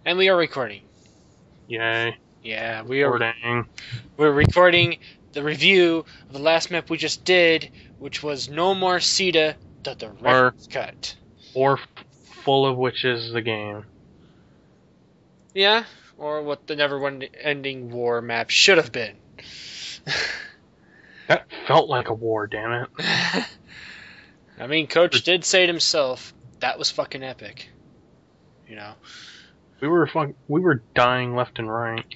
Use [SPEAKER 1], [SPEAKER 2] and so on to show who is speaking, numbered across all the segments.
[SPEAKER 1] And we are recording.
[SPEAKER 2] Yay.
[SPEAKER 1] Yeah,
[SPEAKER 2] Recording.
[SPEAKER 1] we're recording the review of the last map we just did, which was No More Ceda, the director's cut.
[SPEAKER 2] Or Full of Witches, the game.
[SPEAKER 1] Yeah, or what the never-ending war map should have been.
[SPEAKER 2] That felt like a war, damn it.
[SPEAKER 1] I mean, Coach did say it himself. That was fucking epic. You know.
[SPEAKER 2] We were dying left and right.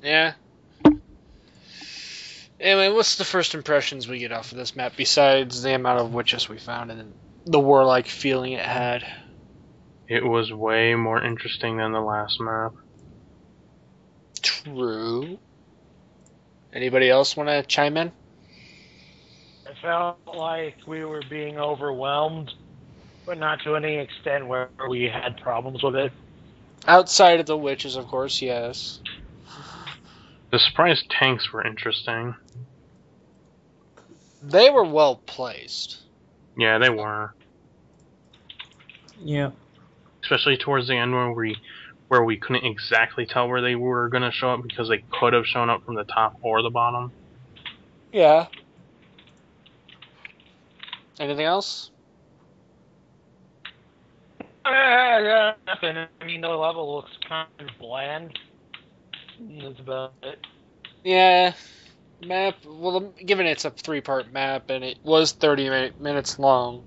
[SPEAKER 1] Yeah. Anyway, what's the first impressions we get off of this map besides the amount of witches we found and the warlike feeling it had?
[SPEAKER 2] It was way more interesting than the last map.
[SPEAKER 1] True. Anybody else want to chime in?
[SPEAKER 3] It felt like we were being overwhelmed, but not to any extent where we had problems with it.
[SPEAKER 1] Outside of the witches, of course, yes.
[SPEAKER 2] The surprise tanks were interesting.
[SPEAKER 1] They were well placed.
[SPEAKER 2] Yeah, they were.
[SPEAKER 4] Yeah.
[SPEAKER 2] Especially towards the end where we couldn't exactly tell where they were going to show up because they could have shown up from the top or the bottom.
[SPEAKER 1] Yeah. Anything else?
[SPEAKER 3] Nothing. I mean, the level looks kind of bland. That's about it.
[SPEAKER 1] Yeah. Map, well, given it's a 3-part map and it was 30 minutes long,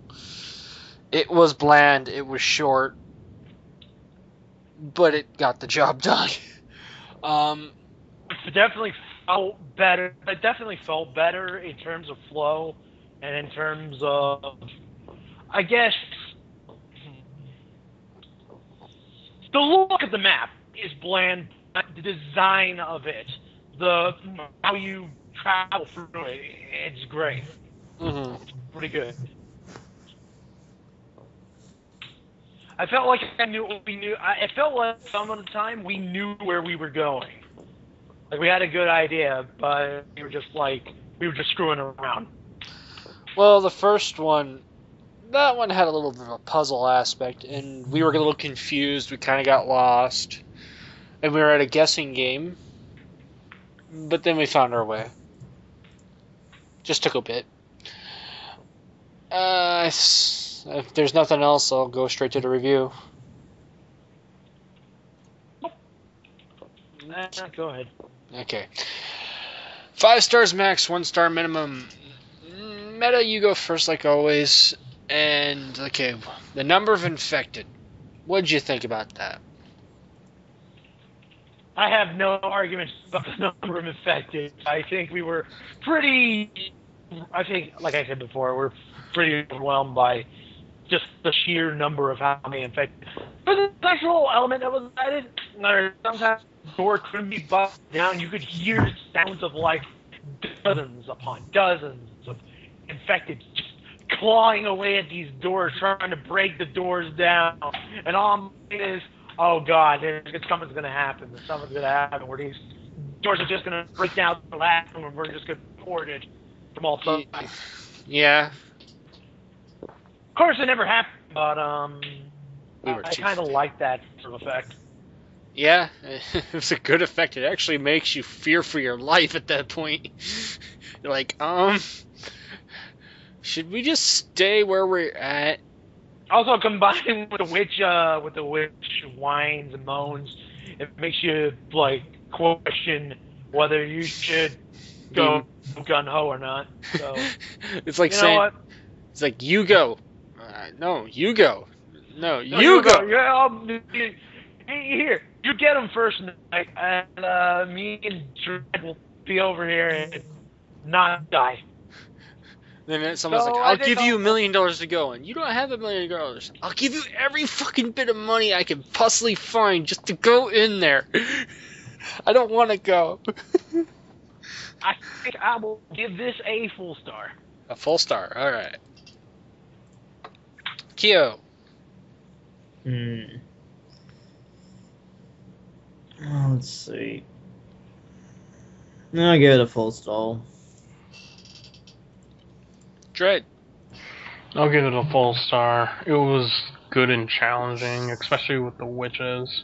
[SPEAKER 1] it was bland, it was short, but it got the job done.
[SPEAKER 3] It definitely felt better. It definitely felt better in terms of flow and in terms of, I guess, the look of the map is bland. But the design of it, how you travel through it, it's great.
[SPEAKER 1] Mm-hmm.
[SPEAKER 3] It's pretty good. I felt like I knew what we knew. It felt like some of the time we knew where we were going. Like we had a good idea, but we were just screwing around.
[SPEAKER 1] Well, the first one, that one had a little bit of a puzzle aspect, and we were a little confused. We kind of got lost, and we were at a guessing game, but then we found our way. Just took a bit. If there's nothing else, I'll go straight to the review.
[SPEAKER 3] Go ahead.
[SPEAKER 1] Okay. 5 stars max, 1 star minimum. Meta, you go first like always. And, okay, the number of infected. What'd you think about that?
[SPEAKER 3] I have no arguments about the number of infected. I think we were pretty... I think, like I said before, we're pretty overwhelmed by just the sheer number of how many infected. But the sexual element that was added, sometimes the door couldn't be busted down. You could hear sounds of like dozens upon dozens of infected just clawing away at these doors, trying to break the doors down. And all I'm saying is, oh God, something's going to happen. Something's going to happen where these doors are just going to break down the last one and we're just going to be ported from all sides.
[SPEAKER 1] Yeah.
[SPEAKER 3] Of course, it never happened, but
[SPEAKER 1] I
[SPEAKER 3] kind of like that sort of effect.
[SPEAKER 1] Yeah, it was a good effect. It actually makes you fear for your life at that point. You're like, should we just stay where we're at?
[SPEAKER 3] Also, combined with the witch whines and moans, it makes you like question whether you should go gun ho or not. So
[SPEAKER 1] it's like
[SPEAKER 3] you
[SPEAKER 1] saying,
[SPEAKER 3] know what?
[SPEAKER 1] It's like you go. No, you go. No, you go.
[SPEAKER 3] Yeah, here, you get him first night, and me and Dread will be over here and not die.
[SPEAKER 1] Then someone's like, I'll give you $1 million to go, and you don't have $1 million. I'll give you every fucking bit of money I can possibly find just to go in there. I don't want to go.
[SPEAKER 3] I think I will give this a full star.
[SPEAKER 1] A full star, alright. Kyo.
[SPEAKER 4] Let's see. I'll give it a full star.
[SPEAKER 1] Dread.
[SPEAKER 2] I'll give it a full star. It was good and challenging, especially with the witches.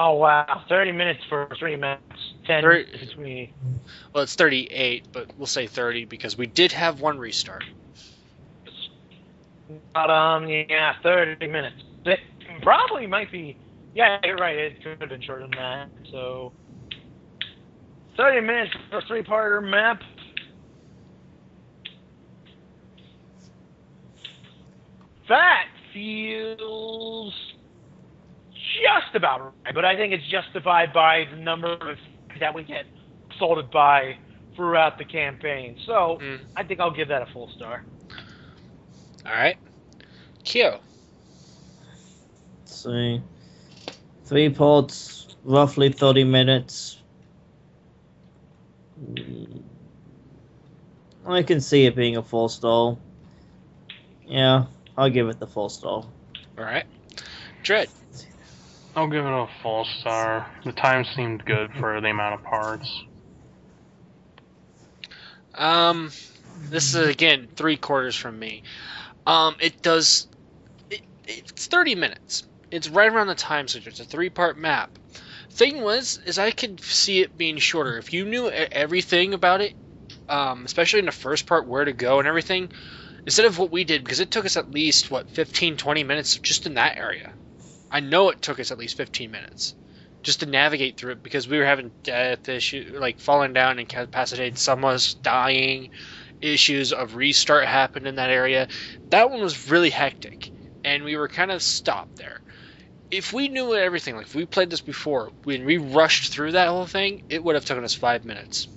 [SPEAKER 3] Oh wow, 30 minutes for 3 maps, 10 between.
[SPEAKER 1] Well, it's 38, but we'll say 30 because we did have one restart.
[SPEAKER 3] But yeah, 30 minutes. It probably might be. Yeah, you're right. It could have been shorter than that. So 30 minutes for a 3-parter map. That feels just about right, but I think it's justified by the number of that we get assaulted by throughout the campaign. So I think I'll give that a full star.
[SPEAKER 1] All right, Kyo.
[SPEAKER 4] Let's see. 3 ports, roughly 30 minutes. I can see it being a full stall. Yeah, I'll give it the full stall.
[SPEAKER 1] All right, Dread.
[SPEAKER 2] I'll give it a full star. The time seemed good for the amount of parts.
[SPEAKER 1] This is again 3/4 from me. It's 30 minutes. It's right around the time signature. It's a 3-part map. Thing is I could see it being shorter. If you knew everything about it, especially in the first part, where to go and everything, instead of what we did, because it took us at least, 15, 20 minutes just in that area. I know it took us at least 15 minutes just to navigate through it because we were having death issues, like falling down and incapacitated, some of us dying, issues of restart happened in that area. That one was really hectic, and we were kind of stopped there. If we knew everything, like if we played this before, when we rushed through that whole thing, it would have taken us 5 minutes.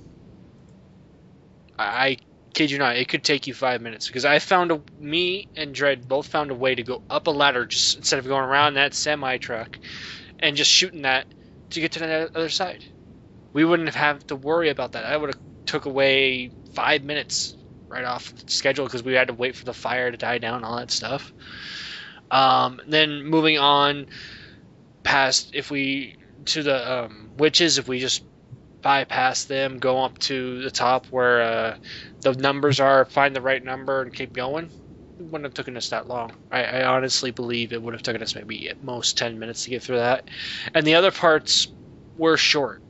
[SPEAKER 1] I kid you not, it could take you 5 minutes because me and Dread both found a way to go up a ladder just instead of going around that semi truck and just shooting that to get to the other side. We wouldn't have had to worry about that. I would have took away 5 minutes right off the schedule because we had to wait for the fire to die down and all that stuff. Then moving on past to the witches, if we just bypass them, go up to the top where the numbers are, find the right number, and keep going, it wouldn't have taken us that long. I honestly believe it would have taken us maybe at most 10 minutes to get through that. And the other parts were short.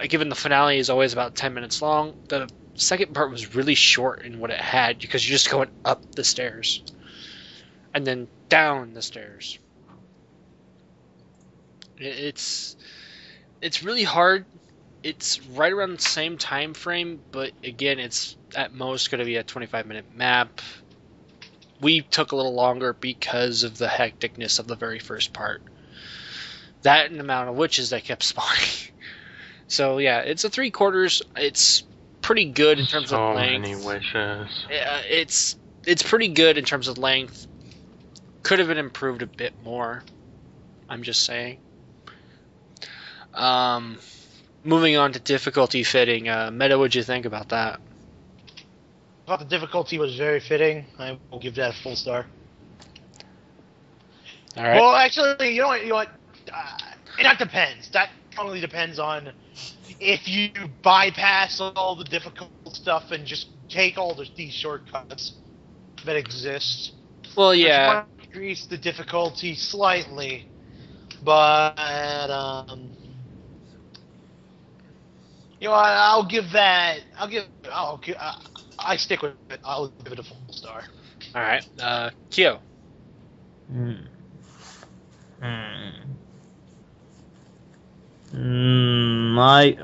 [SPEAKER 1] Given the finale is always about 10 minutes long, the second part was really short in what it had because you're just going up the stairs and then down the stairs. It's really hard. It's right around the same time frame, but again, it's at most going to be a 25-minute map. We took a little longer because of the hecticness of the very first part. That and the amount of witches that kept spawning. So yeah, it's a 3/4. It's pretty good in terms of length.
[SPEAKER 2] So many witches.
[SPEAKER 1] It's pretty good in terms of length. Could have been improved a bit more. I'm just saying. Moving on to difficulty fitting. Meta, what'd you think about that?
[SPEAKER 3] I thought the difficulty was very fitting. I will give that a full star.
[SPEAKER 1] All right.
[SPEAKER 3] Well, actually, you know what? That depends. That totally depends on if you bypass all the difficult stuff and just take all these shortcuts that exist.
[SPEAKER 1] Well, yeah.
[SPEAKER 3] Which might increase the difficulty slightly, but you know, I'll give that. I stick with it. I'll give it a full star.
[SPEAKER 1] All right, Kyo.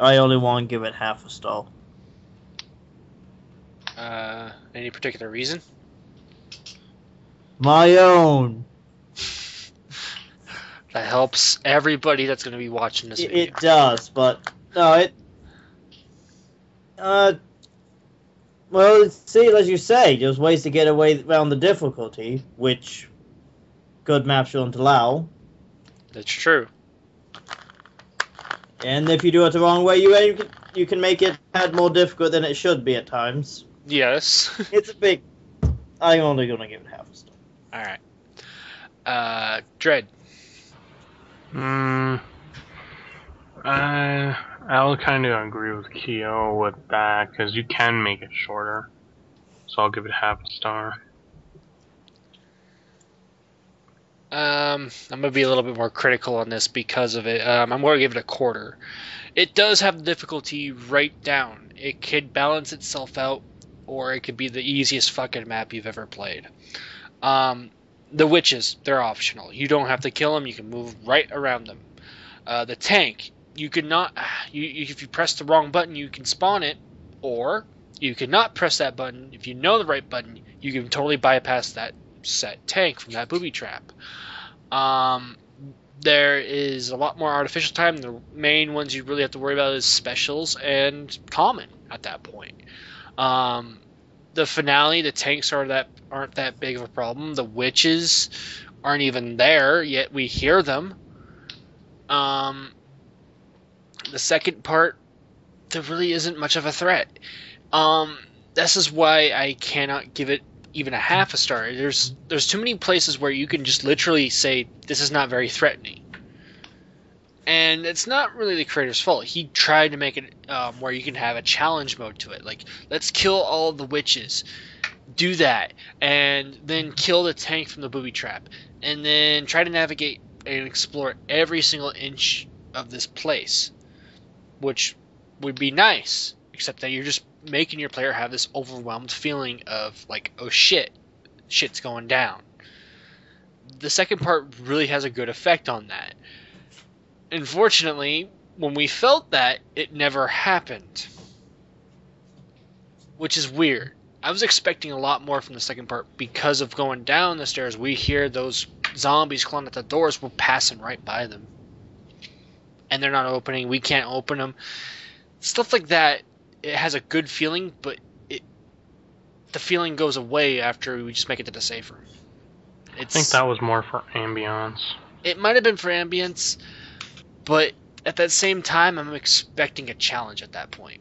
[SPEAKER 4] I only want to give it half a star.
[SPEAKER 1] Any particular reason?
[SPEAKER 4] My own.
[SPEAKER 1] That helps everybody that's going to be watching this video.
[SPEAKER 4] It does, but no, well, see, as you say, there's ways to get away around the difficulty, which good maps shouldn't allow.
[SPEAKER 1] That's true.
[SPEAKER 4] And if you do it the wrong way, you can make it more difficult than it should be at times.
[SPEAKER 1] Yes.
[SPEAKER 4] It's a big. I'm only gonna give it half a star.
[SPEAKER 1] All right. Dread.
[SPEAKER 2] I'll kind of agree with Kyo with that, because you can make it shorter. So I'll give it half a star.
[SPEAKER 1] I'm gonna be a little bit more critical on this because of it. I'm gonna give it a quarter. It does have the difficulty right down. It could balance itself out, or it could be the easiest fucking map you've ever played. The witches, they're optional. You don't have to kill them. You can move right around them. The tank, you could not. If you press the wrong button, you can spawn it, or you could not press that button. If you know the right button, you can totally bypass that set tank from that booby trap. There is a lot more artificial time. The main ones you really have to worry about is specials and common at that point. The finale, the tanks aren't that big of a problem. The witches aren't even there, yet we hear them. The second part, there really isn't much of a threat. This is why I cannot give it even a half a star. There's too many places where you can just literally say, this is not very threatening. And it's not really the creator's fault. He tried to make it where you can have a challenge mode to it. Like, let's kill all the witches. Do that. And then kill the tank from the booby trap. And then try to navigate and explore every single inch of this place. Which would be nice. Except that you're just making your player have this overwhelmed feeling of, like, oh shit, shit's going down. The second part really has a good effect on that. Unfortunately, when we felt that, it never happened. Which is weird. I was expecting a lot more from the second part because of going down the stairs. We hear those zombies clawing at the doors. We're passing right by them. And they're not opening. We can't open them. Stuff like that, it has a good feeling, but the feeling goes away after we just make it to the safe room.
[SPEAKER 2] I think that was more for ambience.
[SPEAKER 1] It might have been for ambience, but at that same time, I'm expecting a challenge at that point.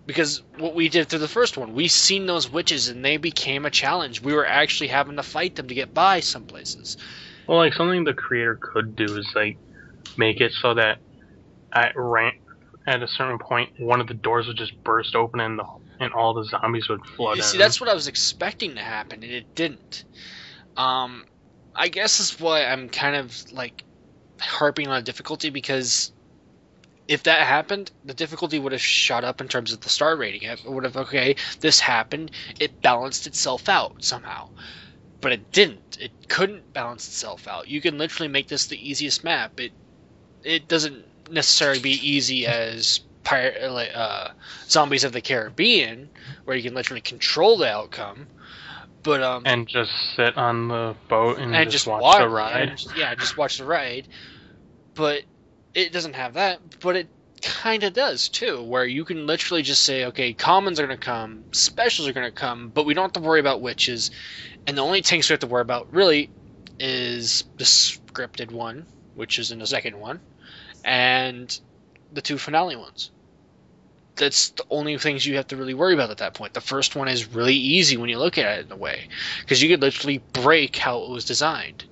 [SPEAKER 1] Because what we did through the first one, we seen those witches and they became a challenge. We were actually having to fight them to get by some places.
[SPEAKER 2] Well, like, something the creator could do is, like, make it so that at a certain point, one of the doors would just burst open and all the zombies would flood in.
[SPEAKER 1] See, that's what I was expecting to happen, and it didn't. I guess that's why I'm kind of, like, harping on difficulty, because if that happened, the difficulty would have shot up in terms of the star rating. It would have, okay, this happened, it balanced itself out somehow. But it didn't. It couldn't balance itself out. You can literally make this the easiest map. It doesn't necessarily be easy as Zombies of the Caribbean, where you can literally control the outcome. But
[SPEAKER 2] and just sit on the boat and just watch the ride.
[SPEAKER 1] Just watch the ride. But it doesn't have that. But it kind of does too, where you can literally just say, okay, commons are going to come, specials are going to come, but we don't have to worry about witches. And the only tanks we have to worry about really is the scripted one, which is in the second one, and the two finale ones. That's the only things you have to really worry about at that point. The first one is really easy when you look at it in a way, because you could literally break how it was designed.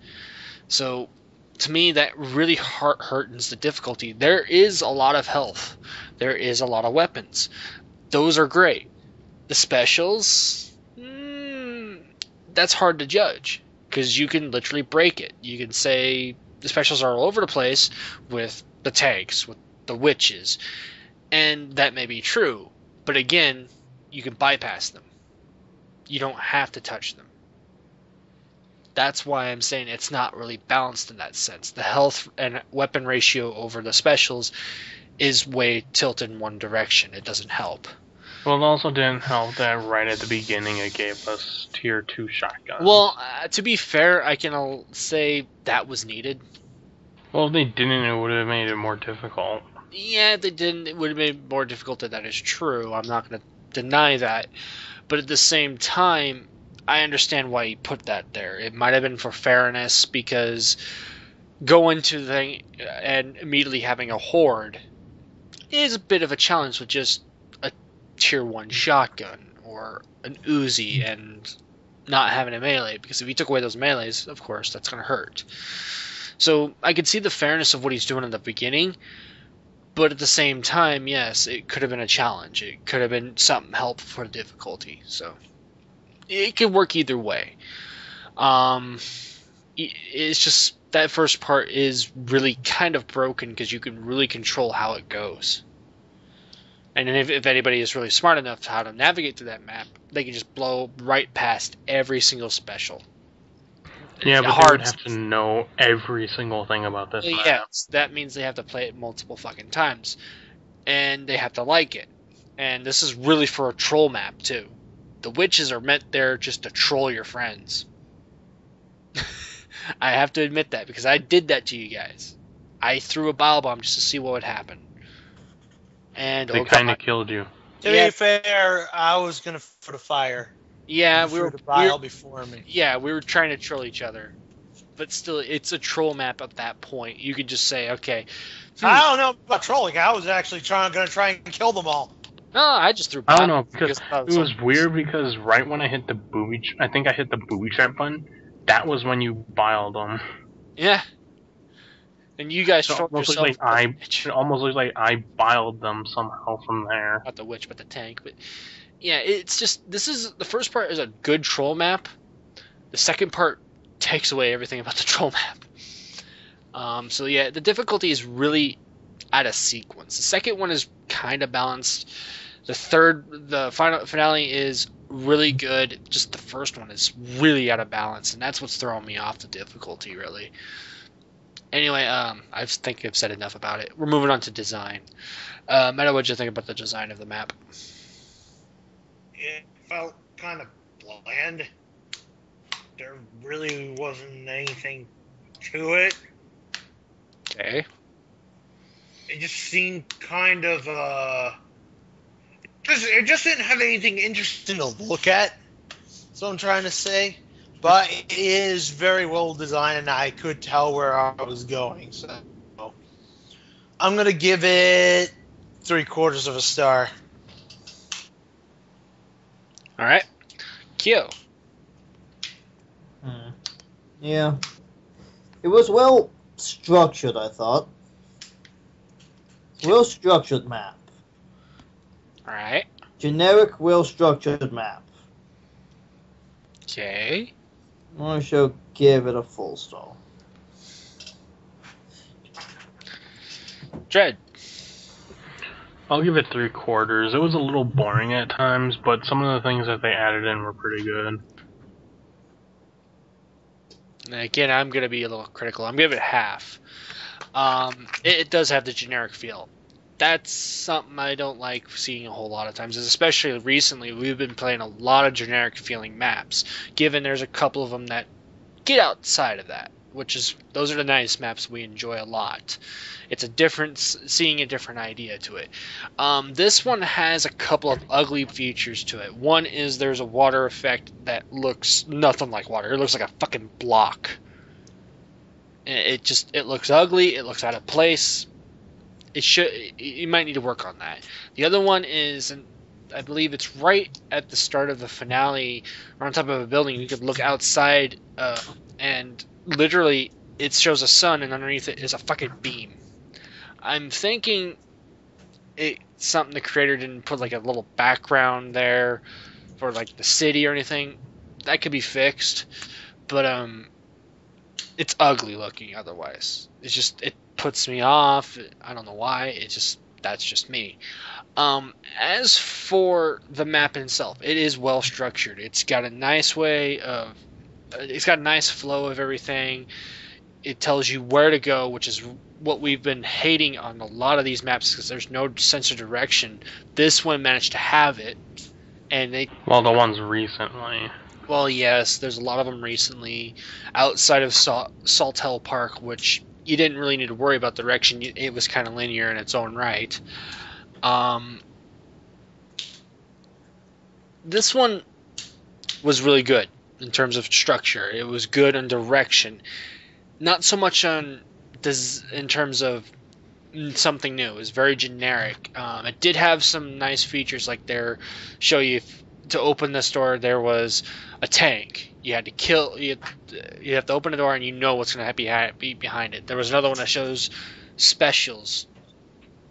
[SPEAKER 1] So, to me, that really hardens the difficulty. There is a lot of health. There is a lot of weapons. Those are great. The specials, that's hard to judge, because you can literally break it. You can say the specials are all over the place with the tanks, with the witches. And that may be true, but again, you can bypass them. You don't have to touch them. That's why I'm saying it's not really balanced in that sense. The health and weapon ratio over the specials is way tilted in one direction. It doesn't help.
[SPEAKER 2] Well, it also didn't help that right at the beginning it gave us tier 2 shotguns.
[SPEAKER 1] Well, to be fair, I can say that was needed.
[SPEAKER 2] Well, if they didn't, it would have made it more difficult.
[SPEAKER 1] Yeah, if they didn't, it would have made it more difficult. That is true. I'm not going to deny that. But at the same time, I understand why he put that there. It might have been for fairness, because going to the thing and immediately having a horde is a bit of a challenge with just a tier 1 shotgun or an Uzi and not having a melee. Because if you took away those melees, of course, that's going to hurt. So I could see the fairness of what he's doing in the beginning. But at the same time, yes, it could have been a challenge. It could have been something helpful for the difficulty. So it could work either way. it's just that first part is really kind of broken because you can really control how it goes. And then if anybody is really smart enough how to navigate through that map, they can just blow right past every single special.
[SPEAKER 2] Yeah, but they would have to know every single thing about this map.
[SPEAKER 1] Yes, that means they have to play it multiple fucking times. And they have to like it. And this is really for a troll map, too. The witches are meant there just to troll your friends. I have to admit that, because I did that to you guys. I threw a bile bomb just to see what would happen. And
[SPEAKER 2] they kind of killed you.
[SPEAKER 3] To be fair, I was going to put a fire.
[SPEAKER 1] Yeah,
[SPEAKER 3] we were before me.
[SPEAKER 1] Yeah, we were trying to troll each other. But still, it's a troll map at that point. You could just say, okay.
[SPEAKER 3] I don't know about trolling. I was actually going to try and kill them all.
[SPEAKER 1] No, I just threw.
[SPEAKER 2] I don't know, because it was weird, because right when I hit the booby, I think I hit the booby trap button. That was when you biled them.
[SPEAKER 1] Yeah. And you guys trolled yourself.
[SPEAKER 2] It almost looks like I biled them somehow from there.
[SPEAKER 1] Not the witch, but the tank. But yeah, it's just the first part is a good troll map. The second part takes away everything about the troll map. So yeah, the difficulty is really out of sequence. The second one is kind of balanced. The final finale is really good. Just the first one is really out of balance, and that's what's throwing me off the difficulty, really. Anyway, I think I've said enough about it. We're moving on to design. Meta, what'd you think about the design of the map?
[SPEAKER 3] It felt kind of bland. There really wasn't anything to it.
[SPEAKER 1] Okay.
[SPEAKER 3] It just seemed kind of, it just didn't have anything interesting to look at. That's what I'm trying to say. But it is very well designed, and I could tell where I was going. So I'm going to give it 3/4 of a star.
[SPEAKER 1] All right. Q.
[SPEAKER 4] Yeah. It was well structured, I thought. Well structured map.
[SPEAKER 1] All right.
[SPEAKER 4] Generic, well structured map.
[SPEAKER 1] Okay.
[SPEAKER 4] I shall give it a full star.
[SPEAKER 1] Dread.
[SPEAKER 2] I'll give it 3/4. It was a little boring at times, but some of the things that they added in were pretty good.
[SPEAKER 1] Again, I'm going to be a little critical. I'm going to give it half. It does have the generic feel. That's something I don't like seeing a whole lot of times, especially recently. We've been playing a lot of generic feeling maps, given there's a couple of them that get outside of that, those are the nice maps we enjoy a lot. It's seeing a different idea to it. This one has a couple of ugly features to it. One is there's a water effect that looks nothing like water. It looks like a fucking block. It looks ugly. It looks out of place. You might need to work on that. The other one is, and I believe it's right at the start of the finale, or on top of a building. You could look outside, and literally it shows a sun, and underneath it is a fucking beam. I'm thinking it's something the creator didn't put like a little background there for like the city or anything. That could be fixed, but it's ugly looking otherwise. It puts me off. I don't know why. That's just me. As for the map itself, it is well structured. It's got a nice flow of everything. It tells you where to go, which is what we've been hating on a lot of these maps, because there's no sense of direction. This one managed to have it, and the
[SPEAKER 2] ones recently.
[SPEAKER 1] Well, yes, there's a lot of them recently outside of Saltell Park, which you didn't really need to worry about direction. It was kind of linear in its own right. This one was really good in terms of structure. It was good on direction. Not so much in terms of something new. It was very generic. It did have some nice features, like show you to open this door there was a tank. You had to you have to open the door and you know what's going to be behind it. There was another one that shows specials.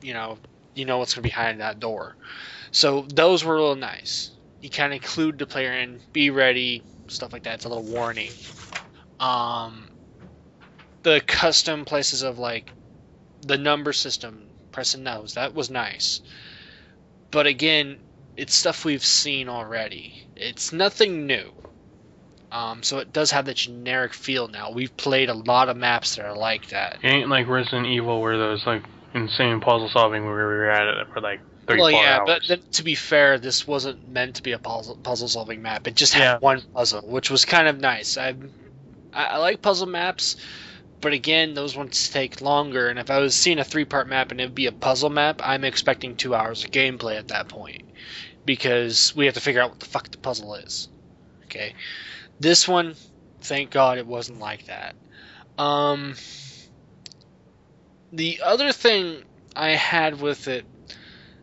[SPEAKER 1] You know what's going to be behind that door. So those were a little nice. You kind of clued the player in, be ready, stuff like that. It's a little warning. the custom places of like the number system, pressing those, that was nice. But again, it's stuff we've seen already. It's nothing new. So it does have that generic feel now. We've played a lot of maps that are like that.
[SPEAKER 2] It ain't like Resident Evil where there's like insane puzzle solving where we were at it for like 34
[SPEAKER 1] well, yeah,
[SPEAKER 2] hours.
[SPEAKER 1] but then, to be fair, this wasn't meant to be a puzzle solving map. It just had
[SPEAKER 2] Yeah.
[SPEAKER 1] one puzzle, which was kind of nice. I like puzzle maps, but again, those ones take longer. And if I was seeing a 3-part map and it would be a puzzle map, I'm expecting 2 hours of gameplay at that point, because we have to figure out what the fuck the puzzle is. Okay. This one, thank God it wasn't like that. The other thing I had with it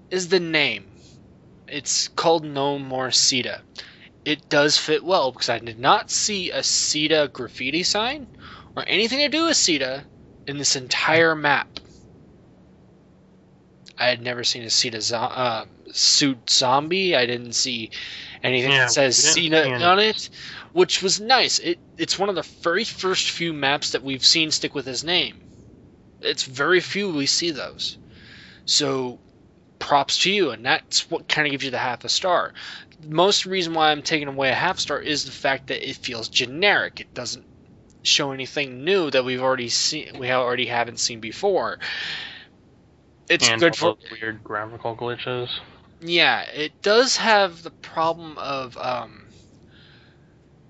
[SPEAKER 1] is the name. It's called No More Ceda. It does fit well, because I did not see a Ceda graffiti sign or anything to do with Ceda in this entire map. I had never seen a Ceda suit zombie. I didn't see anything that says Ceda on it, which was nice. It's one of the very first few maps that we've seen stick with his name. It's very few we see those. So props to you, and that's what kind of gives you the half a star. Most reason why I'm taking away a half star is the fact that it feels generic. It doesn't show anything new that we've already seen. We already haven't seen before. It's
[SPEAKER 2] and
[SPEAKER 1] good for
[SPEAKER 2] weird graphical glitches.
[SPEAKER 1] Yeah, it does have the problem of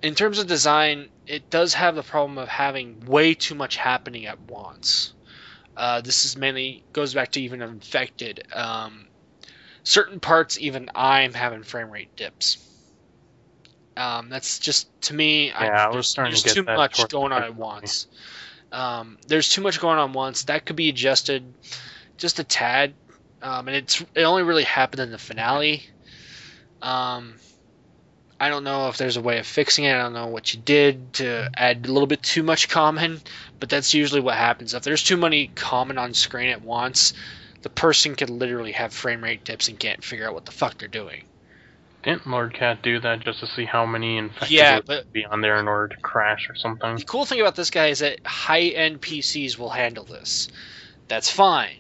[SPEAKER 1] in terms of design, it does have the problem of having way too much happening at once. This is mainly goes back to even Infected. Certain parts, even I'm having frame rate dips. That's just, to me,
[SPEAKER 2] I was starting
[SPEAKER 1] there's
[SPEAKER 2] to get
[SPEAKER 1] too
[SPEAKER 2] that
[SPEAKER 1] much going on at once. There's too much going on once. That could be adjusted just a tad, and it only really happened in the finale. I don't know if there's a way of fixing it. I don't know what you did to add a little bit too much common, but that's usually what happens. If there's too many common on screen at once, the person could literally have frame rate dips and can't figure out what the fuck they're doing.
[SPEAKER 2] Didn't Lord Cat do that just to see how many infected would be on there in order to crash or something?
[SPEAKER 1] The cool thing about this guy is that high-end PCs will handle this. That's fine.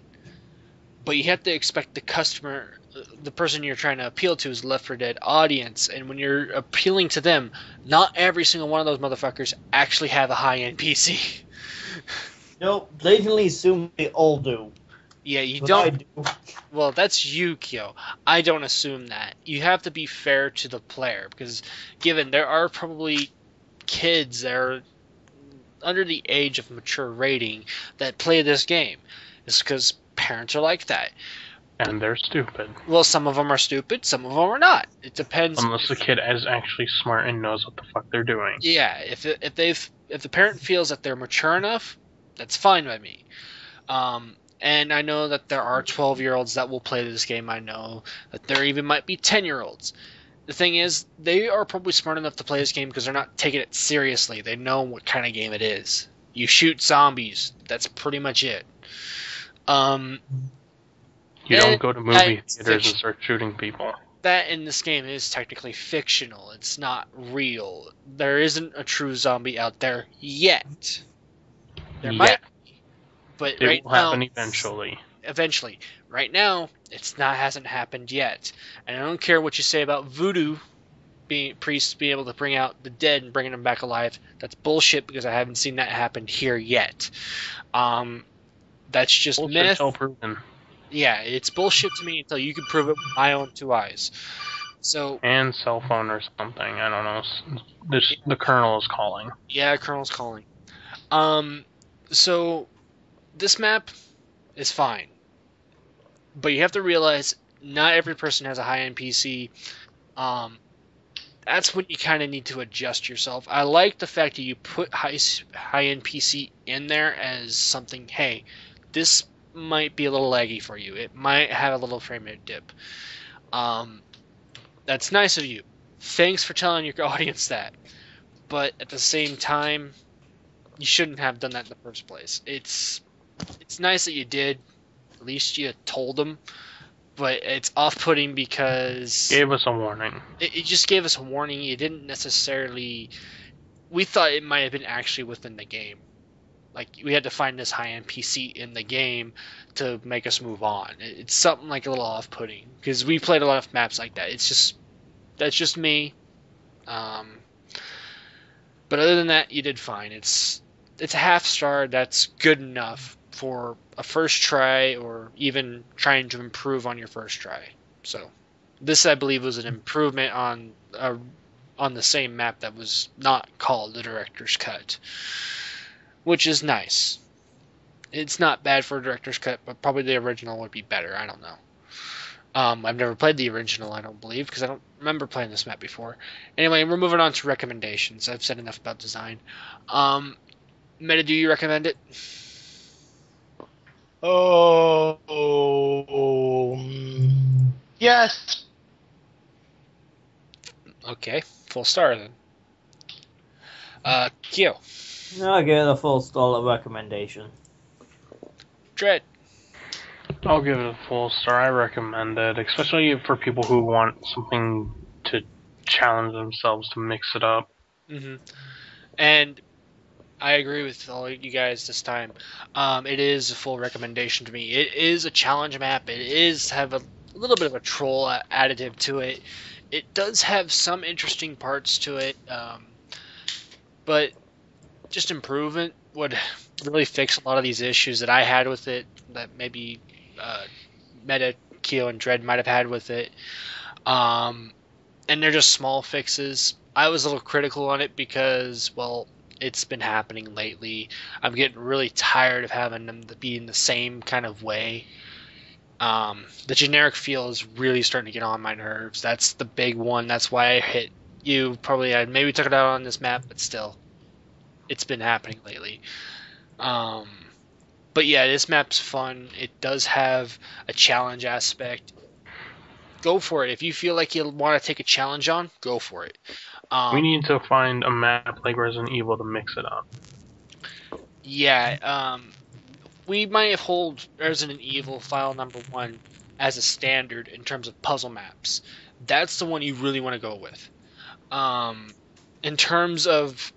[SPEAKER 1] But you have to expect the customer, the person you're trying to appeal to, is Left 4 Dead audience, and when you're appealing to them, not every single one of those motherfuckers actually have a high-end PC.
[SPEAKER 4] No, blatantly assume they all do.
[SPEAKER 1] Yeah, you
[SPEAKER 4] But
[SPEAKER 1] don't.
[SPEAKER 4] I do.
[SPEAKER 1] Well, that's you, Kyo. I don't assume that. You have to be fair to the player, because given there are probably kids that are under the age of mature rating that play this game. It's because parents are like that.
[SPEAKER 2] And they're stupid.
[SPEAKER 1] Well, some of them are stupid, some of them are not. It depends.
[SPEAKER 2] Unless the kid is actually smart and knows what the fuck they're doing.
[SPEAKER 1] Yeah, if the parent feels that they're mature enough, that's fine by me. And I know that there are 12-year-olds that will play this game. I know that there even might be 10-year-olds. The thing is, they are probably smart enough to play this game because they're not taking it seriously. They know what kind of game it is. You shoot zombies. That's pretty much it.
[SPEAKER 2] You don't go to movie theaters and start shooting people.
[SPEAKER 1] That in this game is technically fictional. It's not real. There isn't a true zombie out there yet. There might be, but
[SPEAKER 2] it will happen eventually.
[SPEAKER 1] Eventually. Right now, hasn't happened yet. And I don't care what you say about voodoo priests being able to bring out the dead and bringing them back alive. That's bullshit, because I haven't seen that happen here yet. That's just
[SPEAKER 2] bullshit
[SPEAKER 1] myth.
[SPEAKER 2] Proven.
[SPEAKER 1] Yeah, it's bullshit to me until you can prove it with my own 2 eyes. So
[SPEAKER 2] and cell phone or something. I don't know. The Colonel is calling.
[SPEAKER 1] Yeah, Colonel's calling. So this map is fine, but you have to realize not every person has a high-end PC. That's when you kind of need to adjust yourself. I like the fact that you put high-end PC in there as something. Hey, this might be a little laggy for you. It might have a little frame rate dip. That's nice of you. Thanks for telling your audience that. But at the same time, you shouldn't have done that in the first place. It's nice that you did. At least you told them. But it's off-putting because...
[SPEAKER 2] Gave us a warning.
[SPEAKER 1] It just gave us a warning. It didn't necessarily... We thought it might have been actually within the game. Like, we had to find this high NPC in the game to make us move on. It's something like a little off-putting, because we played a lot of maps like that. That's just me. But other than that, you did fine. It's a half star. That's good enough for a first try, or even trying to improve on your first try. So this, I believe, was an improvement on the same map that was not called the Director's Cut, which is nice. It's not bad for a Director's Cut, but probably the original would be better. I don't know. I've never played the original, I don't believe, because I don't remember playing this map before. Anyway, we're moving on to recommendations. I've said enough about design. Meta, do you recommend it?
[SPEAKER 3] Yes.
[SPEAKER 1] Okay, full star then. Kyo.
[SPEAKER 4] I give it a full star recommendation.
[SPEAKER 1] Dread.
[SPEAKER 2] I'll give it a full star. I recommend it, especially for people who want something to challenge themselves to mix it up.
[SPEAKER 1] Mm-hmm. And I agree with all you guys this time. It is a full recommendation to me. It is a challenge map. It is have a little bit of a troll additive to it. It does have some interesting parts to it, but just improvement would really fix a lot of these issues that I had with it, that maybe Meta, Kyo, and Dread might have had with it. And they're just small fixes. I was a little critical on it because, well, it's been happening lately. I'm getting really tired of having them to be in the same kind of way. The generic feel is really starting to get on my nerves. That's the big one. That's why I hit you. Probably I maybe took it out on this map, but still, it's been happening lately. But yeah, this map's fun. It does have a challenge aspect. Go for it. If you feel like you want to take a challenge on, go for it.
[SPEAKER 2] We need to find a map like Resident Evil to mix it up.
[SPEAKER 1] Yeah, we might hold Resident Evil File Number 1 as a standard in terms of puzzle maps. That's the one you really want to go with. In terms of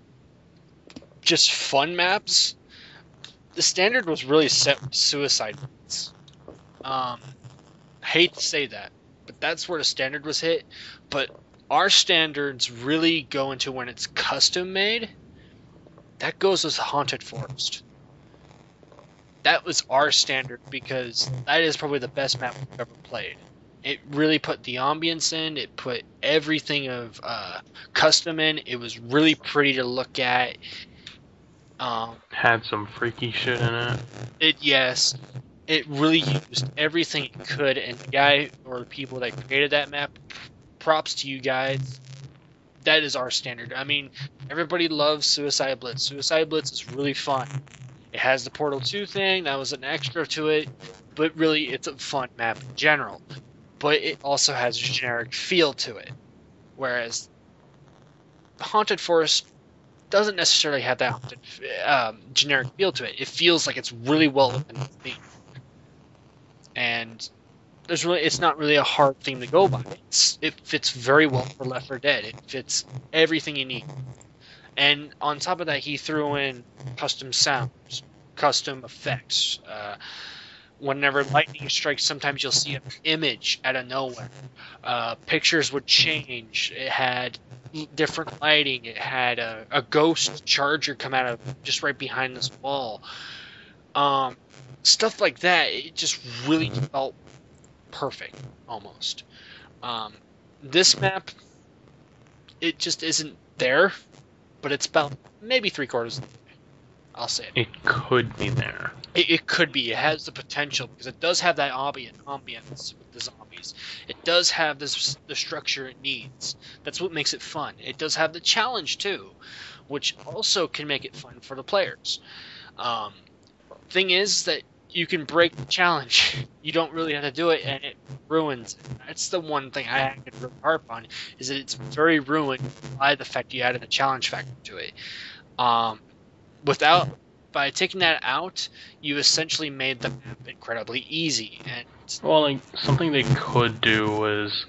[SPEAKER 1] just fun maps, the standard was really set with Suicide Blitz. Hate to say that, but that's where the standard was hit. But our standards really go into when it's custom made. That goes with Haunted Forest. That was our standard because that is probably the best map we've ever played. It really put the ambience in. It put everything of custom in. It was really pretty to look at.
[SPEAKER 2] Had some freaky shit in it.
[SPEAKER 1] Yes, it really used everything it could, and the guy or the people that created that map, props to you guys. That is our standard. I mean, everybody loves Suicide Blitz. Suicide Blitz is really fun. It has the Portal 2 thing, that was an extra to it, but really it's a fun map in general. But it also has a generic feel to it. Whereas Haunted Forest doesn't necessarily have that generic feel to it. It feels like it's really well within the theme. And it's not really a hard theme to go by. It fits very well for Left 4 Dead. It fits everything you need. And on top of that, he threw in custom sounds, custom effects. Whenever lightning strikes, sometimes you'll see an image out of nowhere. Pictures would change. It had different lighting. It had a ghost charger come out of just right behind this wall. Stuff like that. It just really felt perfect, almost. This map, it just isn't there, but it's about maybe 3/4 of the way. I'll say it.
[SPEAKER 2] It could be there.
[SPEAKER 1] It could be. It has the potential because it does have that ambience with the zombies. It does have the structure it needs. That's what makes it fun. It does have the challenge too, which also can make it fun for the players. Thing is that you can break the challenge. You don't really have to do it, and it ruins it. That's the one thing I could really harp on, is that it's very ruined by the fact you added a challenge factor to it. By taking that out, you essentially made the map incredibly easy. And
[SPEAKER 2] well, like something they could do is,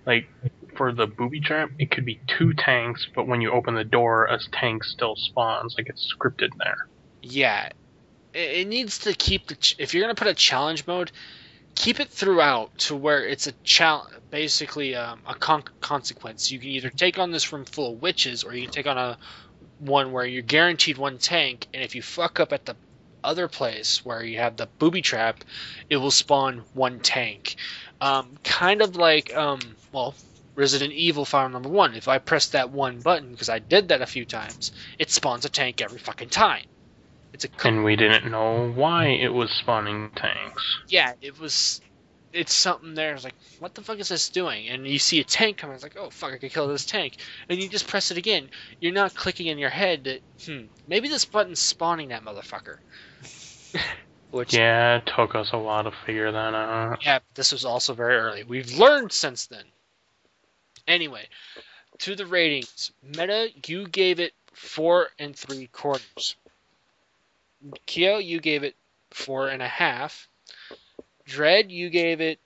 [SPEAKER 2] like, for the booby trap, it could be 2 tanks, but when you open the door, a tank still spawns. Like, it's scripted there.
[SPEAKER 1] Yeah, it needs to keep if you're gonna put a challenge mode, keep it throughout to where it's a basically a consequence. You can either take on this room full of witches, or you can take on a one where you're guaranteed one tank, and if you fuck up at the other place where you have the booby trap, it will spawn one tank. Kind of like well, Resident Evil File Number 1. If I press that one button, because I did that a few times, it spawns a tank every fucking time.
[SPEAKER 2] And we didn't know why it was spawning tanks.
[SPEAKER 1] Yeah, it's something there. It's like, what the fuck is this doing? And you see a tank coming. It's like, oh fuck, I could kill this tank. And you just press it again. You're not clicking in your head that maybe this button's spawning that motherfucker. Which
[SPEAKER 2] yeah, it took us a while to figure that out.
[SPEAKER 1] Yeah, this was also very early. We've learned since then. Anyway, to the ratings. Meta, you gave it 4 3/4. Kyo, you gave it 4.5. Dread, you gave it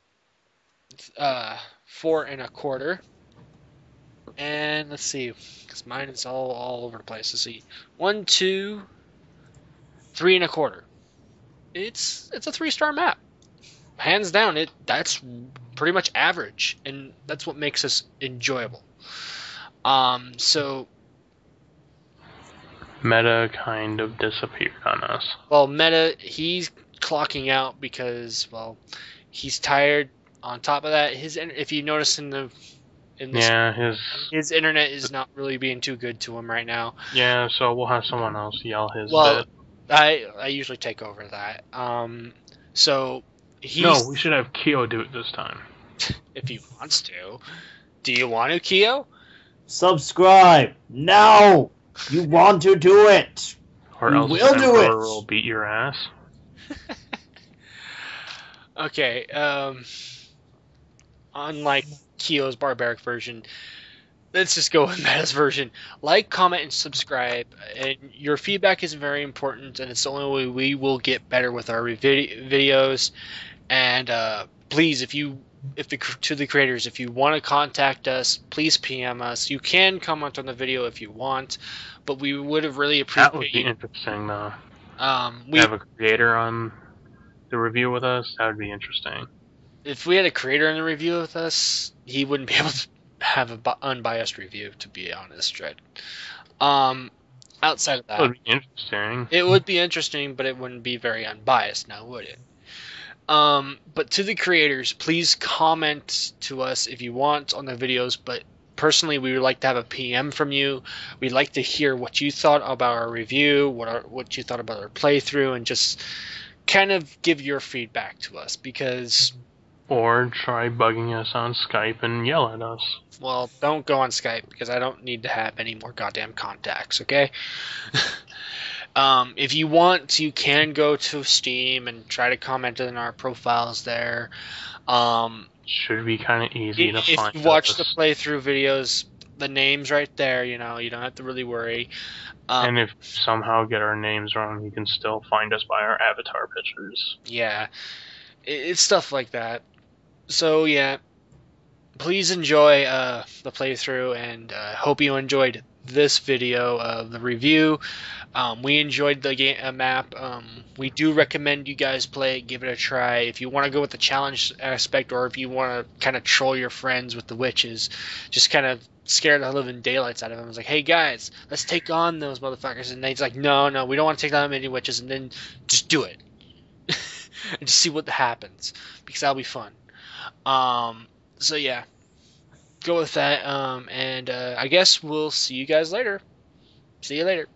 [SPEAKER 1] 4 1/4. And let's see, because mine is all over the place. Let's see, 1, 2, 3 1/4. It's a 3-star map, hands down. That's pretty much average, and that's what makes us enjoyable. So
[SPEAKER 2] Meta kind of disappeared on us.
[SPEAKER 1] well, Meta, he's clocking out because, well, he's tired. On top of that, if you notice his internet is not really being too good to him right now.
[SPEAKER 2] Yeah, so we'll have someone else yell his
[SPEAKER 1] Well,
[SPEAKER 2] bit.
[SPEAKER 1] I usually take over that. So
[SPEAKER 2] No, we should have Kyo do it this time.
[SPEAKER 1] if he wants to. Do you want to, Kyo?
[SPEAKER 4] Subscribe now. You want to do it?
[SPEAKER 2] Or
[SPEAKER 4] We
[SPEAKER 2] else
[SPEAKER 4] will do it.
[SPEAKER 2] Emperor will beat your ass.
[SPEAKER 1] Okay. Unlike Kyo's barbaric version, let's just go with Meta's version. Like, comment, and subscribe. And your feedback is very important, and it's the only way we will get better with our videos. And please, to the creators, if you want to contact us, please PM us. You can comment on the video if you want, but we would have really appreciated.
[SPEAKER 2] That would be interesting, though.
[SPEAKER 1] We
[SPEAKER 2] have a creator on the review with us. That would be interesting.
[SPEAKER 1] If we had a creator in the review with us, he wouldn't be able to have an unbiased review, to be honest, Dread. Outside of that,
[SPEAKER 2] That would be interesting.
[SPEAKER 1] it would be interesting, but it wouldn't be very unbiased, now would it? But to the creators, please comment to us if you want on the videos, but personally, we would like to have a PM from you. We'd like to hear what you thought about our review, what you thought about our playthrough, and just kind of give your feedback to us, because...
[SPEAKER 2] Or try bugging us on Skype and yell at us.
[SPEAKER 1] Well, don't go on Skype, because I don't need to have any more goddamn contacts, okay? If you want, you can go to Steam and try to comment in our profiles there.
[SPEAKER 2] Should be kind of easy to find.
[SPEAKER 1] If you watch the playthrough videos, the name's right there, you don't have to really worry.
[SPEAKER 2] And if somehow get our names wrong, you can still find us by our avatar pictures.
[SPEAKER 1] Yeah, it's stuff like that. So yeah, please enjoy the playthrough, and hope you enjoyed this video of the review. We enjoyed the game map. We do recommend you guys play it, give it a try. If you want to go with the challenge aspect, or if you want to kind of troll your friends with the witches, just kind of scare the living daylights out of them. It's like, hey guys, let's take on those motherfuckers. And he's like, no, we don't want to take on many witches. And then just do it. And just see what happens, because that'll be fun. So yeah, go with that. And I guess we'll see you guys later. See you later.